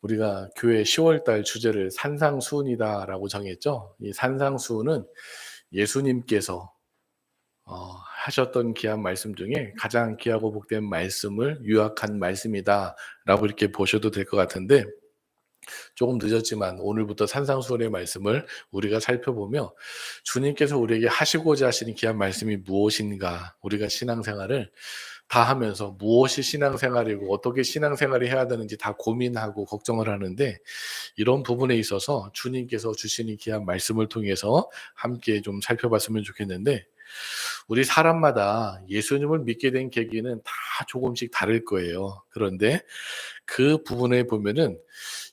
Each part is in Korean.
우리가 교회 10월달 주제를 산상수훈이다라고 정했죠. 이 산상수훈은 예수님께서 하셨던 귀한 말씀 중에 가장 귀하고 복된 말씀을 요약한 말씀이다라고 이렇게 보셔도 될 것 같은데, 조금 늦었지만 오늘부터 산상수훈의 말씀을 우리가 살펴보며 주님께서 우리에게 하시고자 하시는 귀한 말씀이 무엇인가, 우리가 신앙생활을 다 하면서 무엇이 신앙생활이고 어떻게 신앙생활을 해야 되는지 다 고민하고 걱정을 하는데, 이런 부분에 있어서 주님께서 주시는 귀한 말씀을 통해서 함께 좀 살펴봤으면 좋겠는데, 우리 사람마다 예수님을 믿게 된 계기는 다 조금씩 다를 거예요. 그런데 그 부분에 보면은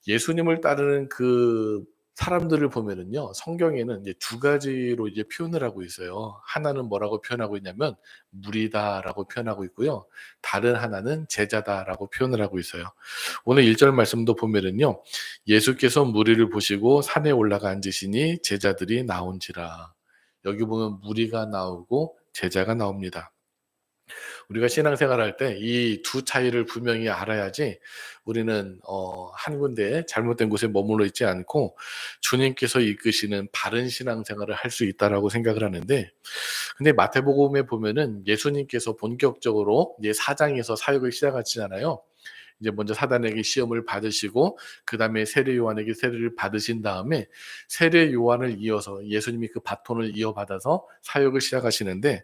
예수님을 따르는 그 사람들을 보면은요, 성경에는 이제 두 가지로 이제 표현을 하고 있어요. 하나는 뭐라고 표현하고 있냐면 무리다라고 표현하고 있고요. 다른 하나는 제자다라고 표현을 하고 있어요. 오늘 1절 말씀도 보면은요, 예수께서 무리를 보시고 산에 올라가 앉으시니 제자들이 나온지라. 여기 보면 무리가 나오고 제자가 나옵니다. 우리가 신앙생활할 때 이 두 차이를 분명히 알아야지 우리는 한 군데 잘못된 곳에 머물러 있지 않고 주님께서 이끄시는 바른 신앙생활을 할 수 있다라고 생각을 하는데, 근데 마태복음에 보면은 예수님께서 본격적으로 이제 4장에서 사역을 시작하시잖아요. 이제 먼저 사단에게 시험을 받으시고 그다음에 세례 요한에게 세례를 받으신 다음에 세례 요한을 이어서 예수님이 그 바톤을 이어받아서 사역을 시작하시는데,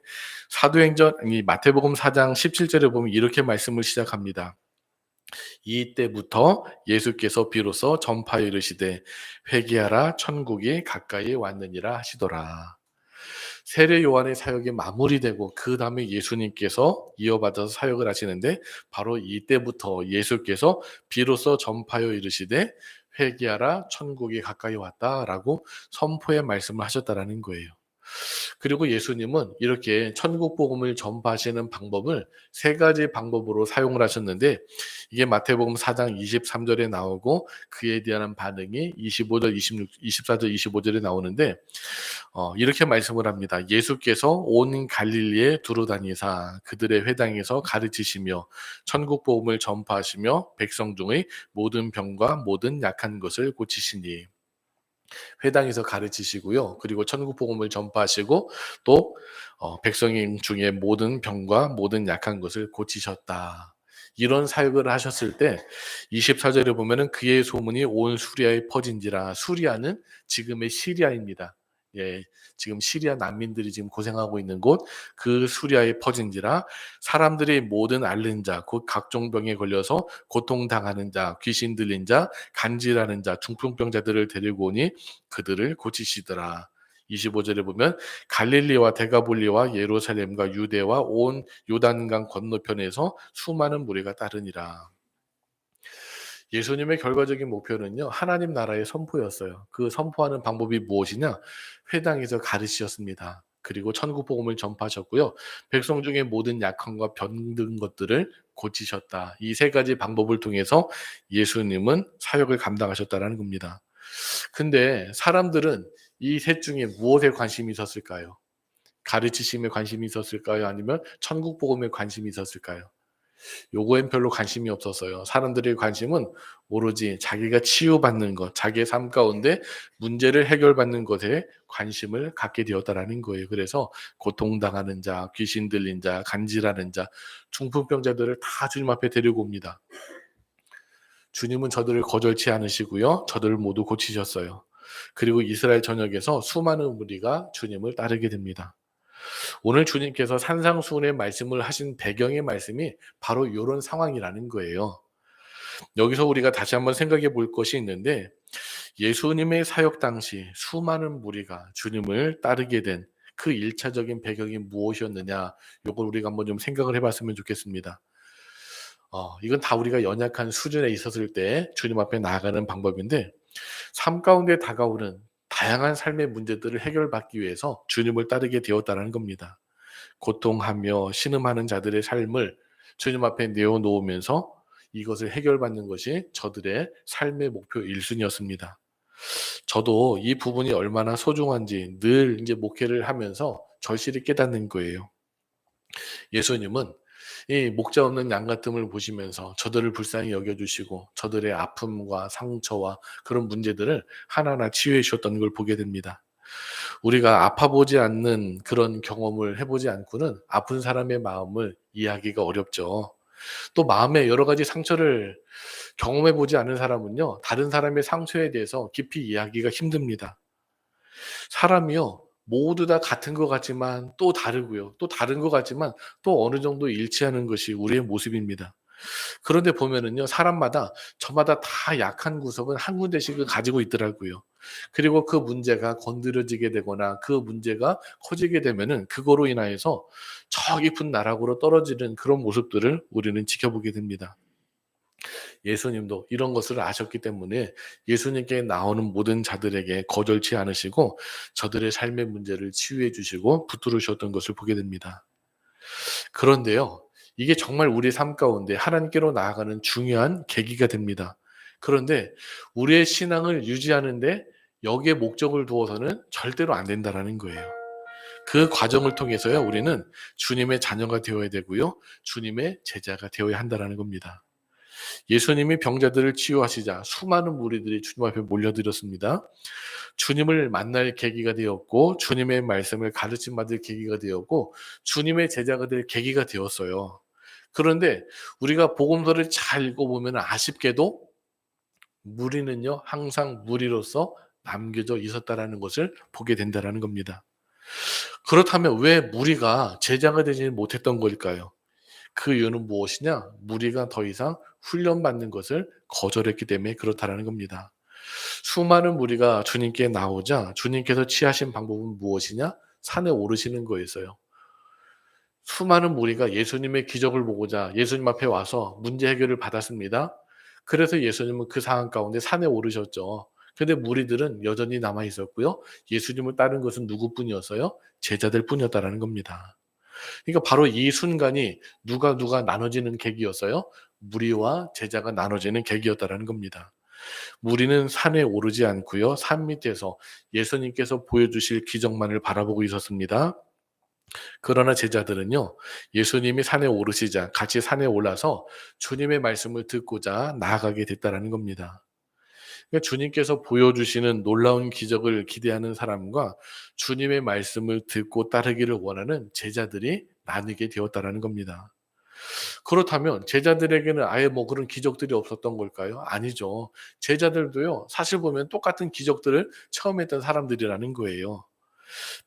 사도행전 이 마태복음 4장 17절에 보면 이렇게 말씀을 시작합니다. 이때부터 예수께서 비로소 전파에 이르시되 회개하라 천국이 가까이 왔느니라 하시더라. 세례 요한의 사역이 마무리되고 그 다음에 예수님께서 이어받아서 사역을 하시는데, 바로 이때부터 예수께서 비로소 전파하여 이르시되 회개하라 천국이 가까이 왔다라고 선포의 말씀을 하셨다라는 거예요. 그리고 예수님은 이렇게 천국 복음을 전파하시는 방법을 세 가지 방법으로 사용을 하셨는데, 이게 마태복음 4장 23절에 나오고 그에 대한 반응이 25절, 26, 24절, 25절에 나오는데, 이렇게 말씀을 합니다. 예수께서 온 갈릴리에 두루다니사 그들의 회당에서 가르치시며 천국 복음을 전파하시며 백성 중의 모든 병과 모든 약한 것을 고치시니. 회당에서 가르치시고요. 그리고 천국 복음을 전파하시고 또 백성 중에 모든 병과 모든 약한 것을 고치셨다. 이런 사역을 하셨을 때 24절에 보면은 그의 소문이 온 수리아에 퍼진지라. 수리아는 지금의 시리아입니다. 예, 지금 시리아 난민들이 지금 고생하고 있는 곳, 그 수리아에 퍼진지라. 사람들이 모든 앓는 자, 곧 각종 병에 걸려서 고통당하는 자, 귀신 들린 자, 간질하는 자, 중풍병자들을 데리고 오니 그들을 고치시더라. 25절에 보면 갈릴리와 데가볼리와 예루살렘과 유대와 온 요단강 건너편에서 수많은 무리가 따르니라. 예수님의 결과적인 목표는요, 하나님 나라의 선포였어요. 그 선포하는 방법이 무엇이냐? 회당에서 가르치셨습니다. 그리고 천국 복음을 전파하셨고요. 백성 중에 모든 약함과 병든 것들을 고치셨다. 이 세 가지 방법을 통해서 예수님은 사역을 감당하셨다는 겁니다. 근데 사람들은 이 셋 중에 무엇에 관심이 있었을까요? 가르치심에 관심이 있었을까요? 아니면 천국 복음에 관심이 있었을까요? 요거엔 별로 관심이 없었어요. 사람들의 관심은 오로지 자기가 치유받는 것, 자기의 삶 가운데 문제를 해결받는 것에 관심을 갖게 되었다라는 거예요. 그래서 고통당하는 자, 귀신 들린 자, 간질하는 자, 중풍병자들을 다 주님 앞에 데리고 옵니다. 주님은 저들을 거절치 않으시고요. 저들을 모두 고치셨어요. 그리고 이스라엘 전역에서 수많은 무리가 주님을 따르게 됩니다. 오늘 주님께서 산상수훈의 말씀을 하신 배경의 말씀이 바로 이런 상황이라는 거예요. 여기서 우리가 다시 한번 생각해 볼 것이 있는데, 예수님의 사역 당시 수많은 무리가 주님을 따르게 된 그 1차적인 배경이 무엇이었느냐, 이걸 우리가 한번 좀 생각을 해봤으면 좋겠습니다. 이건 다 우리가 연약한 수준에 있었을 때 주님 앞에 나아가는 방법인데, 삶 가운데 다가오는 다양한 삶의 문제들을 해결받기 위해서 주님을 따르게 되었다는 겁니다. 고통하며 신음하는 자들의 삶을 주님 앞에 내어놓으면서 이것을 해결받는 것이 저들의 삶의 목표 1순위였습니다. 저도 이 부분이 얼마나 소중한지 늘 이제 목회를 하면서 절실히 깨닫는 거예요. 예수님은 이 목자 없는 양 같음을 보시면서 저들을 불쌍히 여겨 주시고 저들의 아픔과 상처와 그런 문제들을 하나하나 치유해 주셨던 걸 보게 됩니다. 우리가 아파 보지 않는 그런 경험을 해 보지 않고는 아픈 사람의 마음을 이해하기가 어렵죠. 또 마음에 여러 가지 상처를 경험해 보지 않은 사람은요, 다른 사람의 상처에 대해서 깊이 이해하기가 힘듭니다. 사람이요, 모두 다 같은 것 같지만 또 다르고요. 또 다른 것 같지만 또 어느 정도 일치하는 것이 우리의 모습입니다. 그런데 보면은요, 사람마다 저마다 다 약한 구석은 한 군데씩은 가지고 있더라고요. 그리고 그 문제가 건드려지게 되거나 그 문제가 커지게 되면은 그거로 인하여서 저 깊은 나락으로 떨어지는 그런 모습들을 우리는 지켜보게 됩니다. 예수님도 이런 것을 아셨기 때문에 예수님께 나오는 모든 자들에게 거절치 않으시고 저들의 삶의 문제를 치유해 주시고 붙들으셨던 것을 보게 됩니다. 그런데요, 이게 정말 우리 삶 가운데 하나님께로 나아가는 중요한 계기가 됩니다. 그런데 우리의 신앙을 유지하는데 여기에 목적을 두어서는 절대로 안 된다라는 거예요. 그 과정을 통해서요, 우리는 주님의 자녀가 되어야 되고요, 주님의 제자가 되어야 한다라는 겁니다. 예수님이 병자들을 치유하시자 수많은 무리들이 주님 앞에 몰려들었습니다. 주님을 만날 계기가 되었고 주님의 말씀을 가르침 받을 계기가 되었고 주님의 제자가 될 계기가 되었어요. 그런데 우리가 복음서를 잘 읽어보면 아쉽게도 무리는요, 항상 무리로서 남겨져 있었다라는 것을 보게 된다라는 겁니다. 그렇다면 왜 무리가 제자가 되지 못했던 걸까요? 그 이유는 무엇이냐? 무리가 더 이상 훈련받는 것을 거절했기 때문에 그렇다라는 겁니다. 수많은 무리가 주님께 나오자 주님께서 취하신 방법은 무엇이냐? 산에 오르시는 거였어요. 수많은 무리가 예수님의 기적을 보고자 예수님 앞에 와서 문제 해결을 받았습니다. 그래서 예수님은 그 상황 가운데 산에 오르셨죠. 근데 무리들은 여전히 남아 있었고요. 예수님을 따른 것은 누구뿐이었어요? 제자들 뿐이었다라는 겁니다. 그러니까 바로 이 순간이 누가 나눠지는 계기였어요. 무리와 제자가 나눠지는 계기였다라는 겁니다. 무리는 산에 오르지 않고요. 산 밑에서 예수님께서 보여주실 기적만을 바라보고 있었습니다. 그러나 제자들은요, 예수님이 산에 오르시자 같이 산에 올라서 주님의 말씀을 듣고자 나아가게 됐다라는 겁니다. 그러니까 주님께서 보여주시는 놀라운 기적을 기대하는 사람과 주님의 말씀을 듣고 따르기를 원하는 제자들이 나뉘게 되었다라는 겁니다. 그렇다면 제자들에게는 아예 뭐 그런 기적들이 없었던 걸까요? 아니죠. 제자들도요, 사실 보면 똑같은 기적들을 처음 했던 사람들이라는 거예요.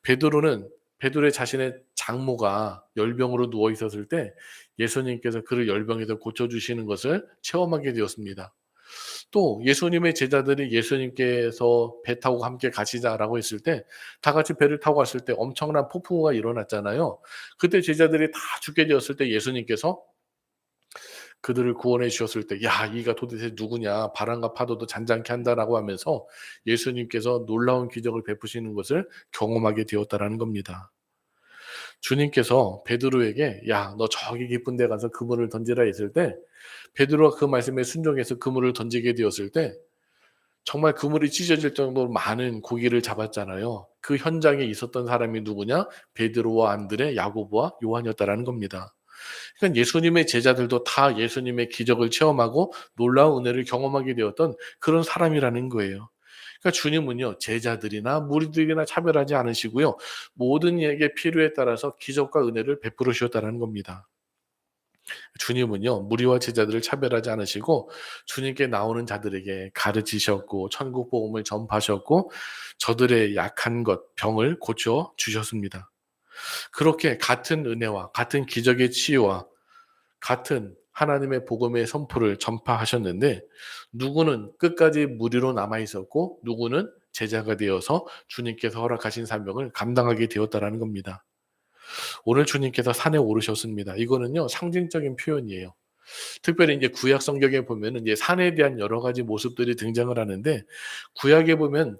베드로는 베드로의 자신의 장모가 열병으로 누워 있었을 때 예수님께서 그를 열병에서 고쳐 주시는 것을 체험하게 되었습니다. 또 예수님의 제자들이 예수님께서 배 타고 함께 가시자라고 했을 때 다 같이 배를 타고 갔을 때 엄청난 폭풍우가 일어났잖아요. 그때 제자들이 다 죽게 되었을 때 예수님께서 그들을 구원해 주셨을 때 "야 이가 도대체 누구냐. 바람과 파도도 잔잔케 한다."라고 하면서 예수님께서 놀라운 기적을 베푸시는 것을 경험하게 되었다라는 겁니다. 주님께서 베드로에게 "야 너 저기 깊은 데 가서 그물을 던지라." 했을 때 베드로가 그 말씀에 순종해서 그물을 던지게 되었을 때 정말 그물이 찢어질 정도로 많은 고기를 잡았잖아요. 그 현장에 있었던 사람이 누구냐? 베드로와 안드레, 야고보와 요한이었다라는 겁니다. 그러니까 예수님의 제자들도 다 예수님의 기적을 체험하고 놀라운 은혜를 경험하게 되었던 그런 사람이라는 거예요. 그러니까 주님은요, 제자들이나 무리들이나 차별하지 않으시고요, 모든 이에게 필요에 따라서 기적과 은혜를 베풀어 주셨다는 겁니다. 주님은요, 무리와 제자들을 차별하지 않으시고 주님께 나오는 자들에게 가르치셨고 천국 복음을 전파하셨고 저들의 약한 것, 병을 고쳐 주셨습니다. 그렇게 같은 은혜와 같은 기적의 치유와 같은 하나님의 복음의 선포를 전파하셨는데 누구는 끝까지 무리로 남아 있었고 누구는 제자가 되어서 주님께서 허락하신 사명을 감당하게 되었다라는 겁니다. 오늘 주님께서 산에 오르셨습니다. 이거는요, 상징적인 표현이에요. 특별히 이제 구약 성경에 보면은 이제 산에 대한 여러 가지 모습들이 등장을 하는데 구약에 보면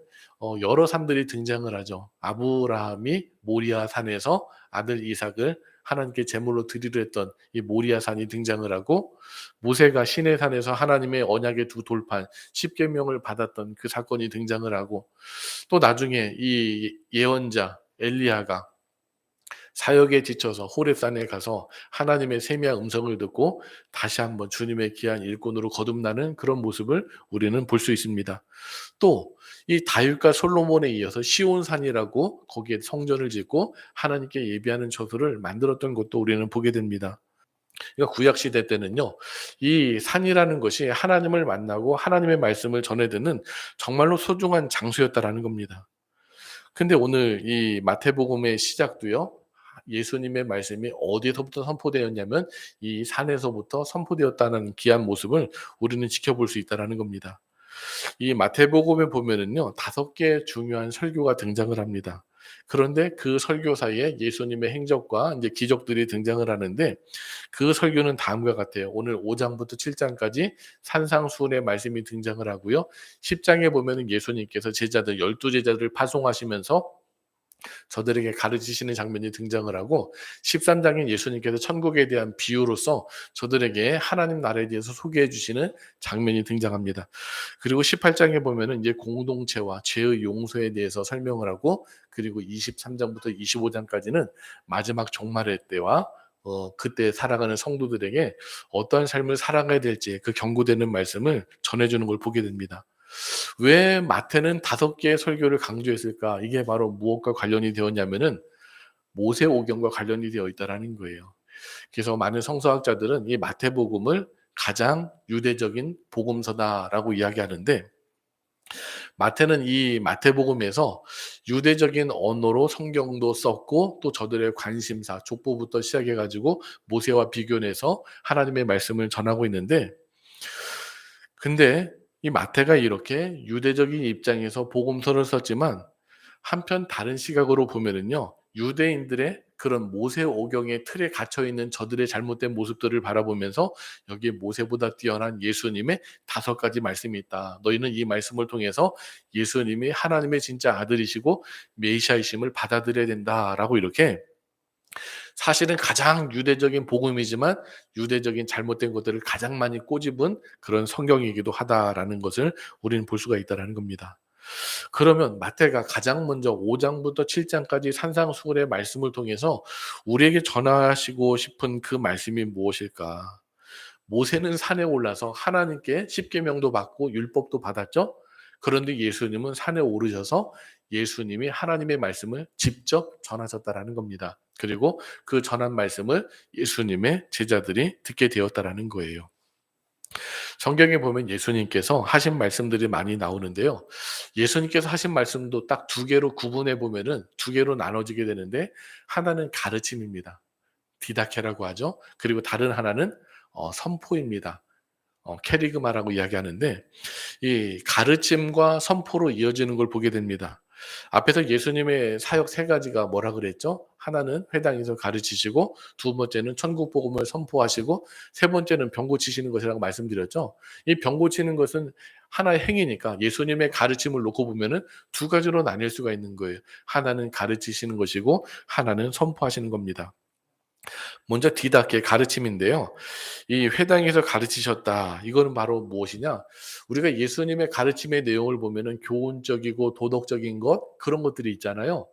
여러 산들이 등장을 하죠. 아브라함이 모리아 산에서 아들 이삭을 하나님께 제물로 드리려 했던 이 모리아 산이 등장을 하고 모세가 시내 산에서 하나님의 언약의 두 돌판 십계명을 받았던 그 사건이 등장을 하고 또 나중에 이 예언자 엘리야가 사역에 지쳐서 호렙산에 가서 하나님의 세미한 음성을 듣고 다시 한번 주님의 귀한 일꾼으로 거듭나는 그런 모습을 우리는 볼 수 있습니다. 또 이 다윗과 솔로몬에 이어서 시온산이라고 거기에 성전을 짓고 하나님께 예배하는 처소를 만들었던 것도 우리는 보게 됩니다. 그러니까 구약 시대 때는요. 이 산이라는 것이 하나님을 만나고 하나님의 말씀을 전해 듣는 정말로 소중한 장소였다라는 겁니다. 근데 오늘 이 마태복음의 시작도요. 예수님의 말씀이 어디서부터 선포되었냐면 이 산에서부터 선포되었다는 귀한 모습을 우리는 지켜볼 수 있다라는 겁니다. 이 마태복음에 보면은요. 5개의 중요한 설교가 등장을 합니다. 그런데 그 설교 사이에 예수님의 행적과 이제 기적들이 등장을 하는데 그 설교는 다음과 같아요. 오늘 5 장부터 7 장까지 산상수훈의 말씀이 등장을 하고요. 10 장에 보면은 예수님께서 제자들 12 제자들을 파송하시면서 저들에게 가르치시는 장면이 등장을 하고 13장인 예수님께서 천국에 대한 비유로서 저들에게 하나님 나라에 대해서 소개해 주시는 장면이 등장합니다. 그리고 18장에 보면은 이제 공동체와 죄의 용서에 대해서 설명을 하고 그리고 23장부터 25장까지는 마지막 종말의 때와 그때 살아가는 성도들에게 어떠한 삶을 살아가야 될지 그 경고되는 말씀을 전해주는 걸 보게 됩니다. 왜 마태는 5개의 설교를 강조했을까? 이게 바로 무엇과 관련이 되었냐면은 모세오경과 관련이 되어 있다라는 거예요. 그래서 많은 성서학자들은 이 마태복음을 가장 유대적인 복음서다라고 이야기하는데 마태는 이 마태복음에서 유대적인 언어로 성경도 썼고 또 저들의 관심사, 족보부터 시작해 가지고 모세와 비교해서 하나님의 말씀을 전하고 있는데 근데 이 마태가 이렇게 유대적인 입장에서 복음서를 썼지만 한편 다른 시각으로 보면은요. 유대인들의 그런 모세오경의 틀에 갇혀 있는 저들의 잘못된 모습들을 바라보면서 여기에 모세보다 뛰어난 예수님의 5가지 말씀이 있다. 너희는 이 말씀을 통해서 예수님이 하나님의 진짜 아들이시고 메시아이심을 받아들여야 된다라고 이렇게 사실은 가장 유대적인 복음이지만 유대적인 잘못된 것들을 가장 많이 꼬집은 그런 성경이기도 하다라는 것을 우리는 볼 수가 있다라는 겁니다. 그러면 마태가 가장 먼저 5 장부터 7 장까지 산상수훈의 말씀을 통해서 우리에게 전하시고 싶은 그 말씀이 무엇일까? 모세는 산에 올라서 하나님께 십계명도 받고 율법도 받았죠. 그런데 예수님은 산에 오르셔서 예수님이 하나님의 말씀을 직접 전하셨다라는 겁니다. 그리고 그 전한 말씀을 예수님의 제자들이 듣게 되었다라는 거예요. 성경에 보면 예수님께서 하신 말씀들이 많이 나오는데요. 예수님께서 하신 말씀도 딱 2개로 구분해 보면은 2개로 나눠지게 되는데 하나는 가르침입니다. 디다케라고 하죠. 그리고 다른 하나는 선포입니다. 케리그마라고 이야기하는데 이 가르침과 선포로 이어지는 걸 보게 됩니다. 앞에서 예수님의 사역 3가지가 뭐라 그랬죠? 하나는 회당에서 가르치시고 두 번째는 천국 복음을 선포하시고 세 번째는 병 고치시는 것이라고 말씀드렸죠. 이 병 고치는 것은 하나의 행위니까 예수님의 가르침을 놓고 보면은 2가지로 나뉠 수가 있는 거예요. 하나는 가르치시는 것이고 하나는 선포하시는 겁니다. 먼저 디다케 가르침인데요. 이 회당에서 가르치셨다. 이거는 바로 무엇이냐? 우리가 예수님의 가르침의 내용을 보면은 교훈적이고 도덕적인 것 그런 것들이 있잖아요.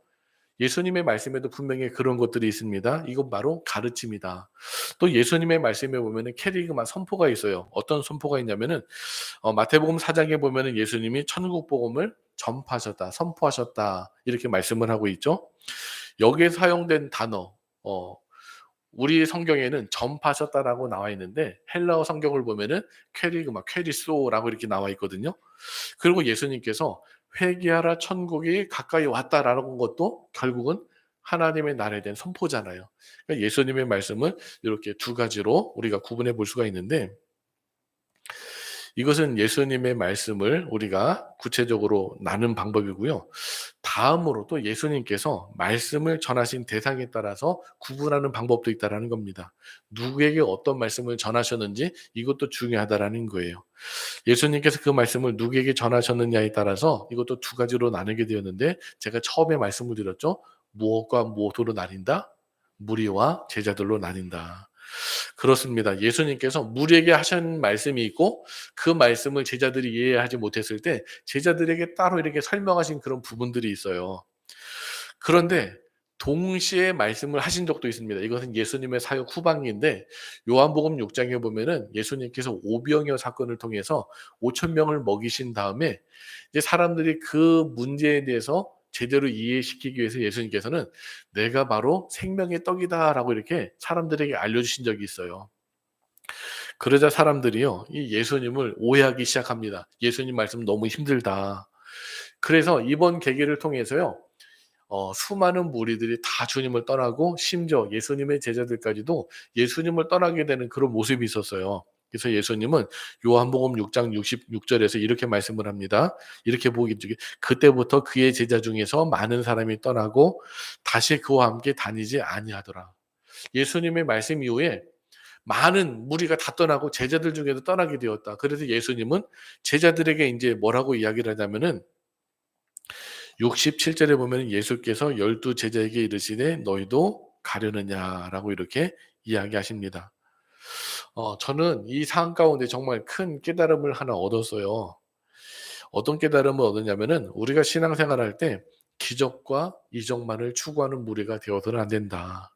예수님의 말씀에도 분명히 그런 것들이 있습니다. 이건 바로 가르침이다. 또 예수님의 말씀에 보면은 캐리그마 선포가 있어요. 어떤 선포가 있냐면은 마태복음 4장에 보면은 예수님이 천국 복음을 전파하셨다, 선포하셨다 이렇게 말씀을 하고 있죠. 여기에 사용된 단어 어 우리 성경에는 전파하셨다라고 나와 있는데 헬라어 성경을 보면은 퀘리그마, 퀘리소라고 이렇게 나와 있거든요. 그리고 예수님께서 회개하라 천국이 가까이 왔다라는 것도 결국은 하나님의 나라에 대한 선포잖아요. 그러니까 예수님의 말씀을 이렇게 2가지로 우리가 구분해 볼 수가 있는데 이것은 예수님의 말씀을 우리가 구체적으로 나눈 방법이고요. 다음으로 또 예수님께서 말씀을 전하신 대상에 따라서 구분하는 방법도 있다라는 겁니다. 누구에게 어떤 말씀을 전하셨는지 이것도 중요하다라는 거예요. 예수님께서 그 말씀을 누구에게 전하셨느냐에 따라서 이것도 2가지로 나누게 되었는데 제가 처음에 말씀을 드렸죠. 무엇과 무엇으로 나뉜다? 무리와 제자들로 나뉜다. 그렇습니다. 예수님께서 무리에게 하신 말씀이 있고 그 말씀을 제자들이 이해하지 못했을 때 제자들에게 따로 이렇게 설명하신 그런 부분들이 있어요. 그런데 동시에 말씀을 하신 적도 있습니다. 이것은 예수님의 사역 후반기인데 요한복음 6 장에 보면은 예수님께서 오병이어 사건을 통해서 5천 명을 먹이신 다음에 이제 사람들이 그 문제에 대해서 제대로 이해시키기 위해서 예수님께서는 "내가 바로 생명의 떡이다."라고 이렇게 사람들에게 알려주신 적이 있어요. 그러자 사람들이요, 이 예수님을 오해하기 시작합니다. "예수님 말씀 너무 힘들다." 그래서 이번 계기를 통해서요, 수많은 무리들이 다 주님을 떠나고 심지어 예수님의 제자들까지도 예수님을 떠나게 되는 그런 모습이 있었어요. 그래서 예수님은 요한복음 6장 66 절에서 이렇게 말씀을 합니다. 이렇게 보기 중에 "그때부터 그의 제자 중에서 많은 사람이 떠나고 다시 그와 함께 다니지 아니하더라." 예수님의 말씀 이후에 많은 무리가 다 떠나고 제자들 중에도 떠나게 되었다. 그래서 예수님은 제자들에게 인제 뭐라고 이야기를 하냐면은 67 절에 보면은 예수께서 열두 제자에게 이르시되 "너희도 가려느냐?"라고 이렇게 이야기하십니다. 저는 이 상황 가운데 정말 큰 깨달음을 하나 얻었어요. 어떤 깨달음을 얻었냐면은 우리가 신앙생활할 때 '기적과 이적만을 추구하는 무리가 되어서는 안 된다.'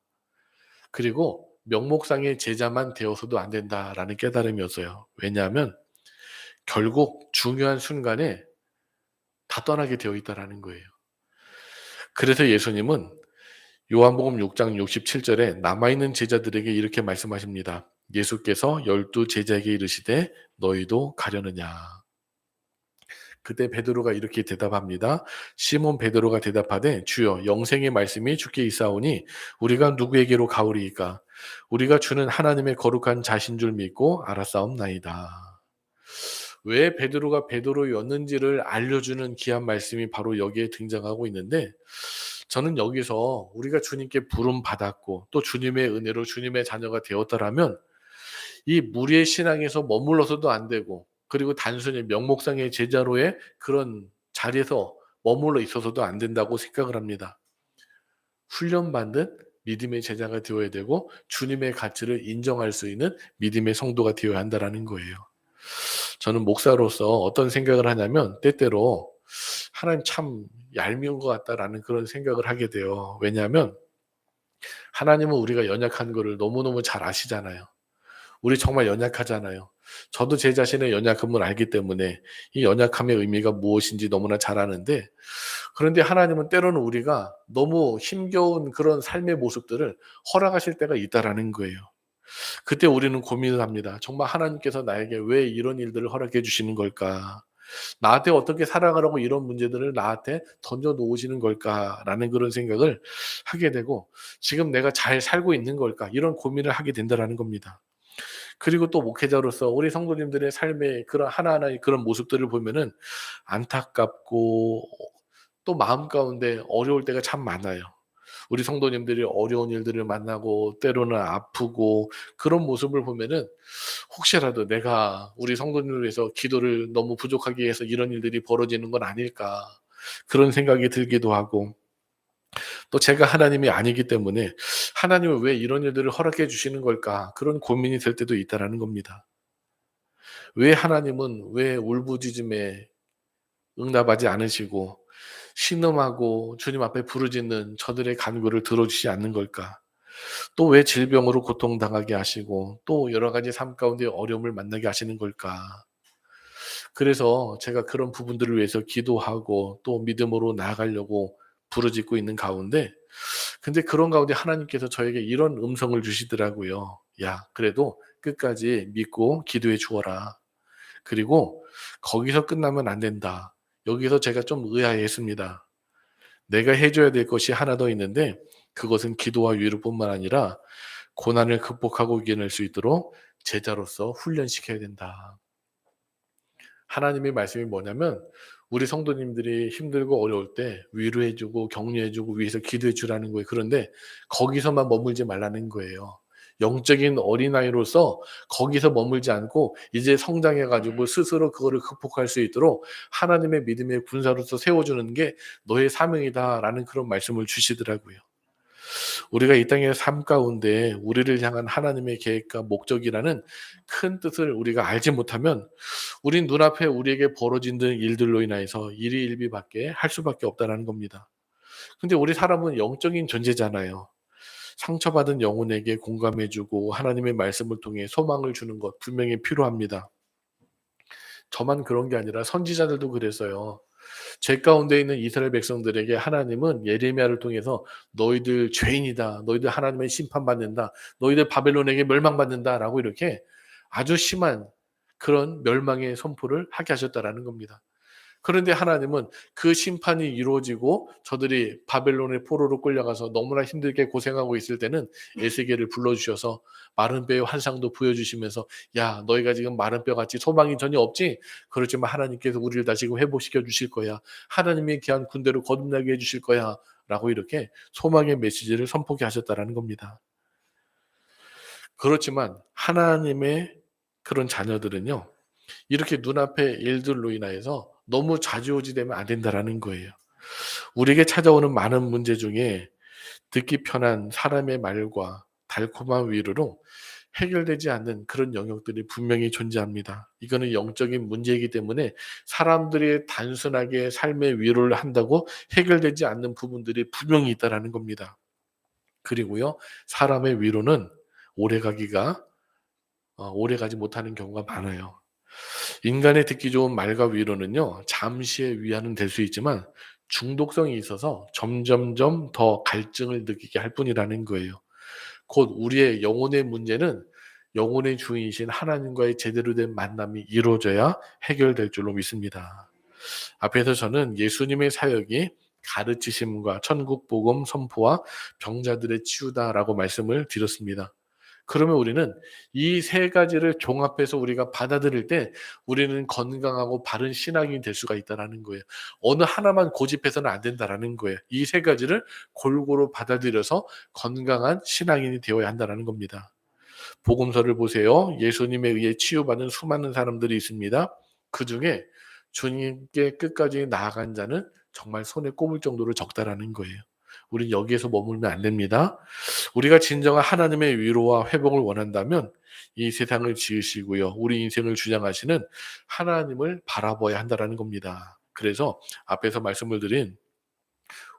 그리고 '명목상의 제자만 되어서도 안 된다.'라는 깨달음이었어요. 왜냐하면 결국 중요한 순간에 다 떠나게 되어 있다라는 거예요. 그래서 예수님은 요한복음 6장 67 절에 남아 있는 제자들에게 이렇게 말씀하십니다. 예수께서 열두 제자에게 이르시되 "너희도 가려느냐?" 그때 베드로가 이렇게 대답합니다. 시몬 베드로가 대답하되 "주여, 영생의 말씀이 주께 있사오니 우리가 누구에게로 가오리이까? 우리가 주는 하나님의 거룩한 자신 줄 믿고 알았사옵나이다." 왜 베드로가 베드로였는지를 알려주는 귀한 말씀이 바로 여기에 등장하고 있는데, 저는 여기서 우리가 주님께 부름 받았고 또 주님의 은혜로 주님의 자녀가 되었더라면 이 무리의 신앙에서 머물러서도 안 되고, 그리고 단순히 명목상의 제자로의 그런 자리에서 머물러 있어서도 안 된다고 생각을 합니다. 훈련받는 믿음의 제자가 되어야 되고 주님의 가치를 인정할 수 있는 믿음의 성도가 되어야 한다라는 거예요. 저는 목사로서 어떤 생각을 하냐면 때때로 '하나님 참 얄미운 것 같다.'라는 그런 생각을 하게 돼요. 왜냐하면 하나님은 우리가 연약한 거를 너무너무 잘 아시잖아요. 우리 정말 연약하잖아요. 저도 제 자신의 연약함을 알기 때문에 이 연약함의 의미가 무엇인지 너무나 잘 아는데, 그런데 하나님은 때로는 우리가 너무 힘겨운 그런 삶의 모습들을 허락하실 때가 있다라는 거예요. 그때 우리는 고민을 합니다. '정말 하나님께서 나에게 왜 이런 일들을 허락해 주시는 걸까? 나한테 어떻게 살아가라고 이런 문제들을 나한테 던져 놓으시는 걸까?'라는 그런 생각을 하게 되고 '지금 내가 잘 살고 있는 걸까?' 이런 고민을 하게 된다라는 겁니다. 그리고 또 목회자로서 우리 성도님들의 삶의 그런 하나하나의 그런 모습들을 보면은 안타깝고 또 마음 가운데 어려울 때가 참 많아요. 우리 성도님들이 어려운 일들을 만나고 때로는 아프고 그런 모습을 보면은 '혹시라도 내가 우리 성도님을 위해서 기도를 너무 부족하게 해서 이런 일들이 벌어지는 건 아닐까.' 그런 생각이 들기도 하고, 또 제가 하나님이 아니기 때문에 '하나님은 왜 이런 일들을 허락해 주시는 걸까?' 그런 고민이 될 때도 있다라는 겁니다. 왜 하나님은 왜 울부짖음에 응답하지 않으시고 신음하고 주님 앞에 부르짖는 저들의 간구를 들어주시지 않는 걸까? 또 왜 질병으로 고통당하게 하시고 또 여러 가지 삶 가운데 어려움을 만나게 하시는 걸까? 그래서 제가 그런 부분들을 위해서 기도하고 또 믿음으로 나아가려고 부르짖고 있는 가운데, 근데 그런 가운데 하나님께서 저에게 이런 음성을 주시더라고요. "야, 그래도 끝까지 믿고 기도해 주어라." 그리고 "거기서 끝나면 안 된다." 여기서 제가 좀 의아해했습니다. 내가 해 줘야 될 것이 하나 더 있는데 그것은 기도와 위로뿐만 아니라 고난을 극복하고 이겨낼 수 있도록 제자로서 훈련시켜야 된다. 하나님의 말씀이 뭐냐면 우리 성도님들이 힘들고 어려울 때 위로해 주고 격려해 주고 위해서 기도해 주라는 거예요. 그런데 거기서만 머물지 말라는 거예요. 영적인 어린아이로서 거기서 머물지 않고 이제 성장해 가지고 스스로 그거를 극복할 수 있도록 하나님의 믿음의 군사로서 세워 주는 게 너의 사명이다라는 그런 말씀을 주시더라고요. 우리가 이 땅의 삶 가운데 우리를 향한 하나님의 계획과 목적이라는 큰 뜻을 우리가 알지 못하면 우린 눈앞에 우리에게 벌어지는 일들로 인하여서 일희일비밖에 할 수밖에 없다라는 겁니다. 근데 우리 사람은 영적인 존재잖아요. 상처받은 영혼에게 공감해 주고 하나님의 말씀을 통해 소망을 주는 것 분명히 필요합니다. 저만 그런 게 아니라 선지자들도 그랬어요. 죄 가운데 있는 이스라엘 백성들에게 하나님은 예레미야를 통해서 "너희들 죄인이다. 너희들 하나님의 심판받는다. 너희들 바벨론에게 멸망받는다."라고 이렇게 아주 심한 그런 멸망의 선포를 하게 하셨다라는 겁니다. 그런데 하나님은 그 심판이 이루어지고 저들이 바벨론의 포로로 끌려가서 너무나 힘들게 고생하고 있을 때는 에스겔을 불러 주셔서 마른 뼈의 환상도 보여주시면서 "야 너희가 지금 마른 뼈같이 소망이 전혀 없지? 그렇지만 하나님께서 우리를 다시금 회복시켜 주실 거야. 하나님의 귀한 군대로 거듭나게 해 주실 거야." 라고 이렇게 소망의 메시지를 선포케 하셨다라는 겁니다. 그렇지만 하나님의 그런 자녀들은요. 이렇게 눈앞의 일들로 인하여서 너무 좌지우지되면 안 된다라는 거예요. 우리에게 찾아오는 많은 문제 중에 듣기 편한 사람의 말과 달콤한 위로로 해결되지 않는 그런 영역들이 분명히 존재합니다. 이거는 영적인 문제이기 때문에 사람들이 단순하게 삶의 위로를 한다고 해결되지 않는 부분들이 분명히 있다라는 겁니다. 그리고요. 사람의 위로는 오래가기가 오래가지 못하는 경우가 많아요. 인간의 듣기 좋은 말과 위로는요. 잠시의 위안은 될 수 있지만 중독성이 있어서 점점점 더 갈증을 느끼게 할 뿐이라는 거예요. 곧 우리의 영혼의 문제는 영혼의 주인이신 하나님과의 제대로 된 만남이 이루어져야 해결될 줄로 믿습니다. 앞에서 저는 예수님의 사역이 가르치심과 천국 복음 선포와 병자들의 치유다라고 말씀을 드렸습니다. 그러면 우리는 이 세 가지를 종합해서 우리가 받아들일 때 우리는 건강하고 바른 신앙이 될 수가 있다라는 거예요. 어느 하나만 고집해서는 안 된다라는 거예요. 이 세 가지를 골고루 받아들여서 건강한 신앙인이 되어야 한다라는 겁니다. 복음서를 보세요. 예수님에 의해 치유받은 수많은 사람들이 있습니다. 그중에 주님께 끝까지 나아간 자는 정말 손에 꼽을 정도로 적다라는 거예요. 우린 여기에서 머물면 안 됩니다. 우리가 진정한 하나님의 위로와 회복을 원한다면 이 세상을 지으시고요. 우리 인생을 주장하시는 하나님을 바라봐야 한다라는 겁니다. 그래서 앞에서 말씀을 드린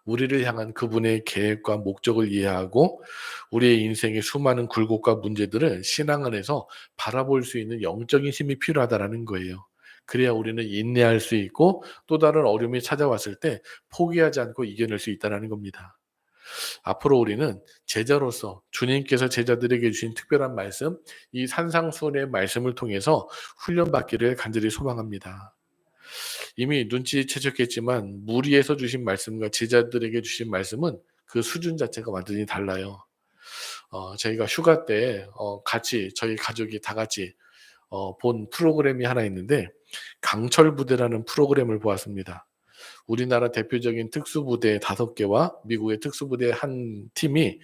우리를 향한 그분의 계획과 목적을 이해하고 우리의 인생의 수많은 굴곡과 문제들을 신앙 안에서 바라볼 수 있는 영적인 힘이 필요하다라는 거예요. 그래야 우리는 인내할 수 있고 또 다른 어려움이 찾아왔을 때 포기하지 않고 이겨낼 수 있다는 겁니다. 앞으로 우리는 제자로서 주님께서 제자들에게 주신 특별한 말씀, 이 산상수훈의 말씀을 통해서 훈련받기를 간절히 소망합니다. 이미 눈치채셨겠지만 무리에서 주신 말씀과 제자들에게 주신 말씀은 그 수준 자체가 완전히 달라요. 저희가 휴가 때 같이 저희 가족이 다 같이 본 프로그램이 하나 있는데 강철 부대라는 프로그램을 보았습니다. 우리나라 대표적인 특수부대 5개와 미국의 특수부대 한 팀이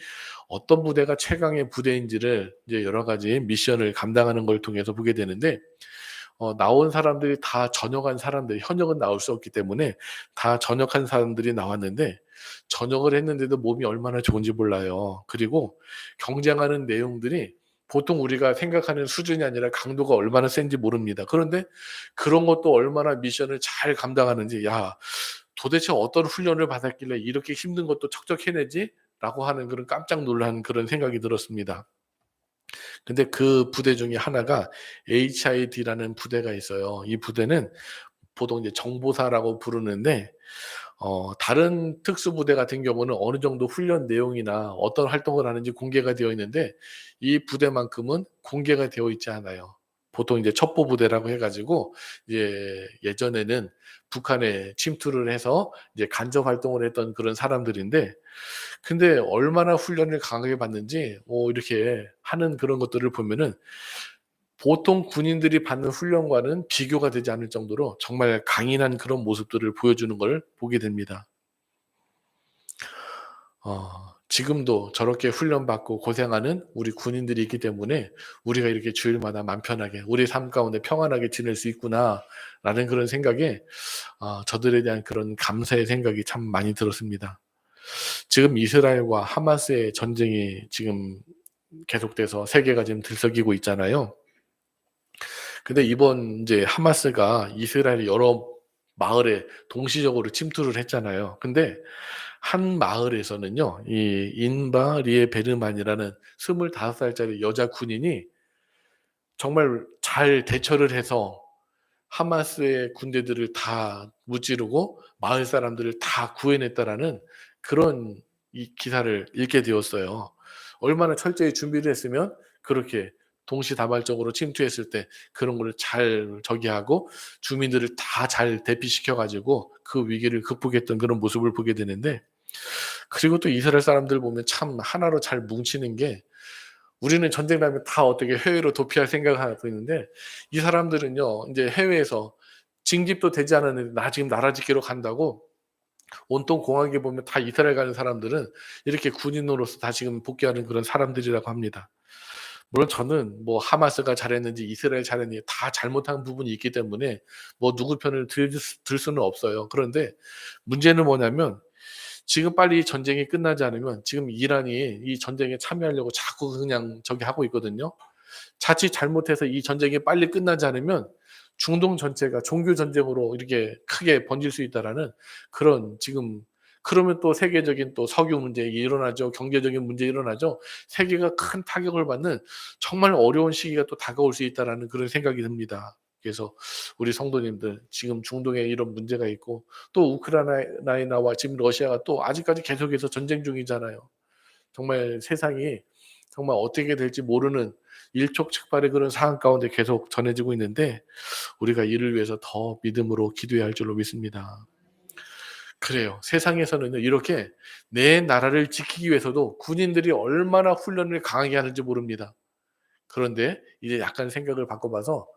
어떤 부대가 최강의 부대인지를 이제 여러 가지 미션을 감당하는 걸 통해서 보게 되는데 나온 사람들이 다 전역한 사람들, 현역은 나올 수 없기 때문에 다 전역한 사람들이 나왔는데 전역을 했는데도 몸이 얼마나 좋은지 몰라요. 그리고 경쟁하는 내용들이 보통 우리가 생각하는 수준이 아니라 강도가 얼마나 센지 모릅니다. 그런데 그런 것도 얼마나 미션을 잘 감당하는지 '야 도대체 어떤 훈련을 받았길래 이렇게 힘든 것도 척척 해내지?'라고 하는 그런 깜짝 놀란 그런 생각이 들었습니다. 근데 그 부대 중에 하나가 HID라는 부대가 있어요. 이 부대는 보통 이제 정보사라고 부르는데 다른 특수부대 같은 경우는 어느 정도 훈련 내용이나 어떤 활동을 하는지 공개가 되어 있는데 이 부대만큼은 공개가 되어 있지 않아요. 보통 이제 첩보부대라고 해 가지고 이제 예전에는 북한에 침투를 해서 이제 간접 활동을 했던 그런 사람들인데 근데 얼마나 훈련을 강하게 받는지 이렇게 하는 그런 것들을 보면은 보통 군인들이 받는 훈련과는 비교가 되지 않을 정도로 정말 강인한 그런 모습들을 보여주는 걸 보게 됩니다. 지금도 저렇게 훈련받고 고생하는 우리 군인들이 있기 때문에 '우리가 이렇게 주일마다 맘 편하게 우리 삶 가운데 평안하게 지낼 수 있구나.'라는 그런 생각에 저들에 대한 그런 감사의 생각이 참 많이 들었습니다. 지금 이스라엘과 하마스의 전쟁이 지금 계속돼서 세계가 지금 들썩이고 있잖아요. 근데 이번 인제 하마스가 이스라엘 여러 마을에 동시적으로 침투를 했잖아요. 근데 한 마을에서는요. 이 인바 리에베르만이라는 25살짜리 여자 군인이 정말 잘 대처를 해서 하마스의 군대들을 다 무찌르고 마을 사람들을 다 구해냈다라는 그런 이 기사를 읽게 되었어요. 얼마나 철저히 준비를 했으면 그렇게 동시다발적으로 침투했을 때 그런 거를 잘 저기하고 주민들을 다 잘 대피시켜 가지고 그 위기를 극복했던 그런 모습을 보게 되는데, 그리고 또 이스라엘 사람들 보면 참 하나로 잘 뭉치는 게, 우리는 전쟁 나면 다 어떻게 해외로 도피할 생각을 하고 있는데 이 사람들은요 이제 해외에서 징집도 되지 않았는데 나 지금 나라 지키러 간다고 온통 공항에 보면 다 이스라엘 가는 사람들은 이렇게 군인으로서 다 지금 복귀하는 그런 사람들이라고 합니다. 물론 저는 뭐 하마스가 잘했는지 이스라엘 잘했는지 다 잘못한 부분이 있기 때문에 뭐 누구 편을 들 수는 없어요. 그런데 문제는 뭐냐면 지금 빨리 전쟁이 끝나지 않으면 지금 이란이 이 전쟁에 참여하려고 자꾸 그냥 저기 하고 있거든요. 자칫 잘못해서 이 전쟁이 빨리 끝나지 않으면 중동 전체가 종교 전쟁으로 이렇게 크게 번질 수 있다라는 그런 지금, 그러면 또 세계적인 또 석유 문제 일어나죠. 경제적인 문제 일어나죠. 세계가 큰 타격을 받는 정말 어려운 시기가 또 다가올 수 있다라는 그런 생각이 듭니다. 그래서 우리 성도님들 지금 중동에 이런 문제가 있고 또 우크라이나에 나와 지금 러시아가 또 아직까지 계속해서 전쟁 중이잖아요. 정말 세상이 정말 어떻게 될지 모르는 일촉즉발의 그런 상황 가운데 계속 전해지고 있는데 우리가 이를 위해서 더 믿음으로 기도해야 할 줄로 믿습니다. 그래요. 세상에서는요 이렇게 내 나라를 지키기 위해서도 군인들이 얼마나 훈련을 강하게 하는지 모릅니다. 그런데 이제 약간 생각을 바꿔봐서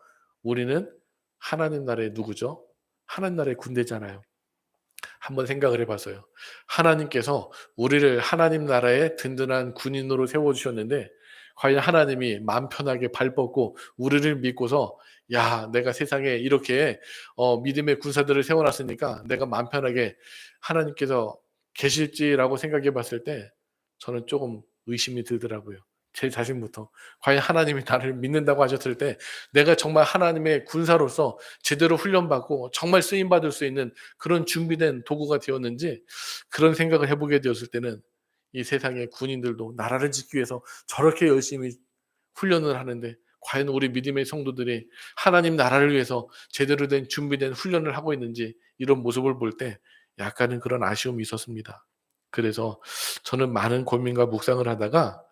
우리는 하나님 나라의 누구죠? 하나님 나라의 군대잖아요. 한번 생각을 해봤어요. 하나님께서 우리를 하나님 나라의 든든한 군인으로 세워주셨는데 과연 하나님이 마음 편하게 발 뻗고 우리를 믿고서 야 내가 세상에 이렇게 믿음의 군사들을 세워놨으니까 내가 마음 편하게 하나님께서 계실지라고 생각해 봤을 때 저는 조금 의심이 들더라고요. 제 자신부터. 과연 하나님이 나를 믿는다고 하셨을 때 내가 정말 하나님의 군사로서 제대로 훈련받고 정말 쓰임받을 수 있는 그런 준비된 도구가 되었는지, 그런 생각을 해보게 되었을 때는 이 세상의 군인들도 나라를 지키기 위해서 저렇게 열심히 훈련을 하는데 과연 우리 믿음의 성도들이 하나님 나라를 위해서 제대로 된 준비된 훈련을 하고 있는지, 이런 모습을 볼 때 약간은 그런 아쉬움이 있었습니다. 그래서 저는 많은 고민과 묵상을 하다가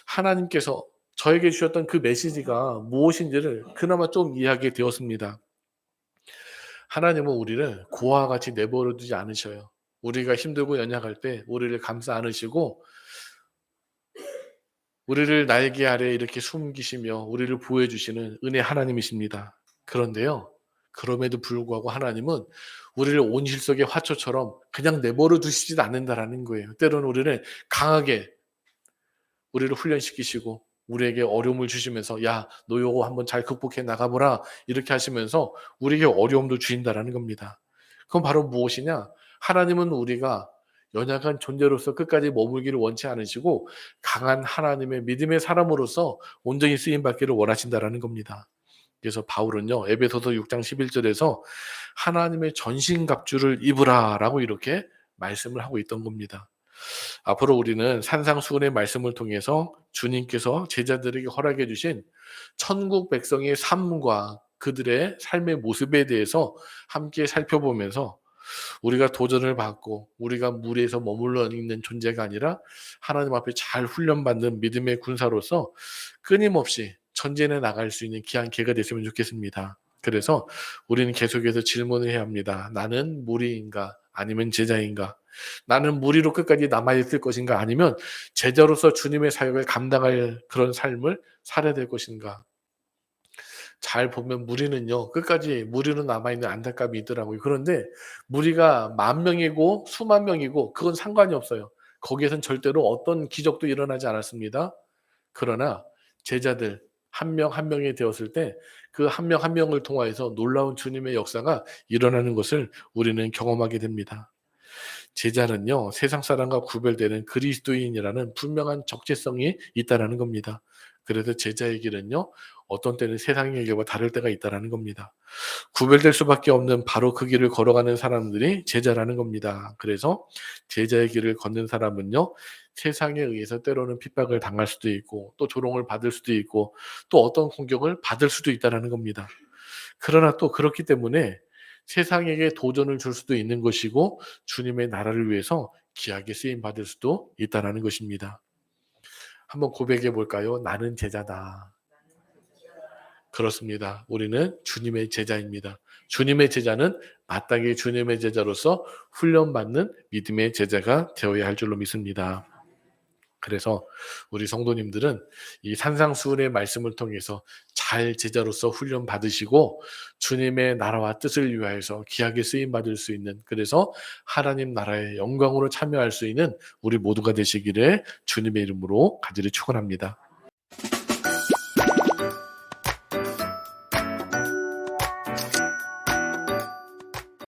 하나님께서 저에게 주셨던 그 메시지가 무엇인지를 그나마 좀 이해하게 되었습니다. 하나님은 우리를 고아와 같이 내버려 두지 않으셔요. 우리가 힘들고 연약할 때 우리를 감싸 안으시고 우리를 날개 아래 이렇게 숨기시며 우리를 보호해 주시는 은혜 하나님이십니다. 그런데요, 그럼에도 불구하고 하나님은 우리를 온실속의 화초처럼 그냥 내버려 두시지 않는다라는 거예요. 때로는 우리를 강하게 우리를 훈련시키시고 우리에게 어려움을 주시면서 야, 너 요거 한번 잘 극복해 나가보라 이렇게 하시면서 우리에게 어려움도 주신다라는 겁니다. 그건 바로 무엇이냐? 하나님은 우리가 연약한 존재로서 끝까지 머물기를 원치 않으시고 강한 하나님의 믿음의 사람으로서 온전히 쓰임 받기를 원하신다라는 겁니다. 그래서 바울은요 에베소서 6장 11절에서 하나님의 전신갑주를 입으라라고 이렇게 말씀을 하고 있던 겁니다. 앞으로 우리는 산상수훈의 말씀을 통해서 주님께서 제자들에게 허락해 주신 천국 백성의 삶과 그들의 삶의 모습에 대해서 함께 살펴보면서 우리가 도전을 받고 우리가 무리에서 머물러 있는 존재가 아니라 하나님 앞에 잘 훈련받는 믿음의 군사로서 끊임없이 전진해 나갈 수 있는 귀한 기회가 됐으면 좋겠습니다. 그래서 우리는 계속해서 질문을 해야 합니다. 나는 무리인가 아니면 제자인가? 나는 무리로 끝까지 남아있을 것인가 아니면 제자로서 주님의 사역을 감당할 그런 삶을 살아야 될 것인가? 잘 보면 무리는요 끝까지 무리로 남아있는 안타까움이 있더라고요. 그런데 무리가 10,000명이고 수만 명이고 그건 상관이 없어요. 거기에선 절대로 어떤 기적도 일어나지 않았습니다. 그러나 제자들 한 명 한 명이 되었을 때 그 한 명 한 명을 통하여서 놀라운 주님의 역사가 일어나는 것을 우리는 경험하게 됩니다. 제자는요, 세상 사람과 구별되는 그리스도인이라는 분명한 적재성이 있다라는 겁니다. 그래서 제자의 길은요, 어떤 때는 세상의 길과 다를 때가 있다라는 겁니다. 구별될 수밖에 없는 바로 그 길을 걸어가는 사람들이 제자라는 겁니다. 그래서 제자의 길을 걷는 사람은요, 세상에 의해서 때로는 핍박을 당할 수도 있고, 또 조롱을 받을 수도 있고, 또 어떤 공격을 받을 수도 있다라는 겁니다. 그러나 또 그렇기 때문에 세상에게 도전을 줄 수도 있는 것이고, 주님의 나라를 위해서 귀하게 쓰임 받을 수도 있다라는 것입니다. 한번 고백해 볼까요? 나는 제자다. 그렇습니다. 우리는 주님의 제자입니다. 주님의 제자는 마땅히 주님의 제자로서 훈련받는 믿음의 제자가 되어야 할 줄로 믿습니다. 그래서 우리 성도님들은 이 산상수훈의 말씀을 통해서 잘 제자로서 훈련 받으시고 주님의 나라와 뜻을 위하여서 귀하게 쓰임 받을 수 있는, 그래서 하나님 나라의 영광으로 참여할 수 있는 우리 모두가 되시기를 주님의 이름으로 간절히 축원합니다.